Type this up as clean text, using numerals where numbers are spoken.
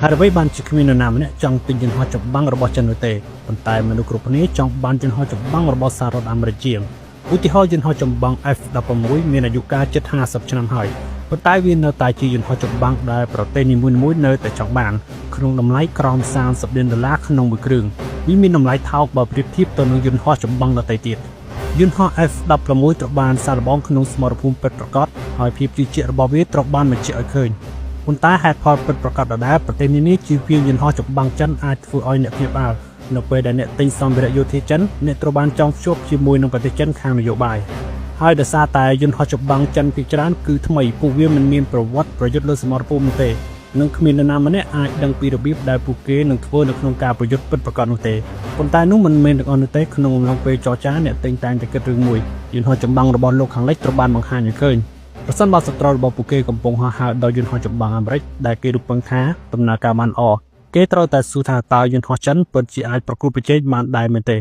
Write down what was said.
ហើយអ្វីបានជាគ្មាននរណាម្នាក់ចង់ទិញយន្តហោះចម្បាំងរបស់ចិននោះទេប៉ុន្តែមនុស្សគ្រប់គ្នាចង់បានយន្តហោះចម្បាំងរបស់សហរដ្ឋអាមេរិកជាងឧទាហរណ៍យន្តហោះចម្បាំង F-16 មានអាយុកាលជិត50ឆ្នាំហើយប៉ុន្តែវានៅតែជាយន្តហោះចម្បាំងដែលប្រទេសនីមួយៗនៅតែចង់បានក្នុងតម្លៃក្រោម$30 លានក្នុងមួយគ្រឿងវាមានតម្លៃថោកបើប្រៀបធៀបទៅនឹងយន្តហោះចម្បាំងដទៃទៀតយន្តហោះ F-16 ត្រូវបានសាកល្បងក្នុងសមរភូមិពិតប្រាកដហើយភាពជឿជាក់របស់វាត្រូវបានបញ្ជាក់ឲ្យឃើញប៉ុន្តែហេតុផលពិតប្រាកដដដែលប្រទេសនានាជឿពីយន្តហោះចម្បាំងចិនអាចធ្វើឲ្យអ្នកភ្ញាក់ផ្អើលនៅពេលដែលអ្នកទិញសម្ភារៈយោធាចិនអ្នកត្រូវបានចងភ្ជាប់ជាមួយនឹងប្រទេសចិនខាងនយោបាយហើយដោយសារតែយន្តហោះចម្បាំងចិនភាគច្រើនគឺថ្មីពួកវាមិនមានប្រវត្តិប្រយុទ្ធលើសមរភូមិទេនិងគ្មាននរណាម្នាក់អាចដឹងពីរបៀបដែលពួកគេនឹងធ្វើនៅក្នុងការប្រយុទ្ធពិតប្រាកដនោះទេប៉ុន្តែនោះមិនមែនទាំងអស់នោះទេក្នុងអំឡុងពេលចរចាអ្នកតែងតែគិតរឿងមួយយន្តហោះចម្បាំងរបស់លោកខាងលិចត្រូវបានបង្ហាញឲ្យឃើញប្រសិនបើសត្រូវរបស់ពួកគេកំពុងហោះហើរដោយយន្តហោះចម្បាំងអាមេរិកដែលគេរំពឹងថាដំណើរការបានល្អគេត្រូវតែសួរថាតើយន្តហោះចិនពិតជាអាចប្រកួតប្រជែងបានដែរមែនទេ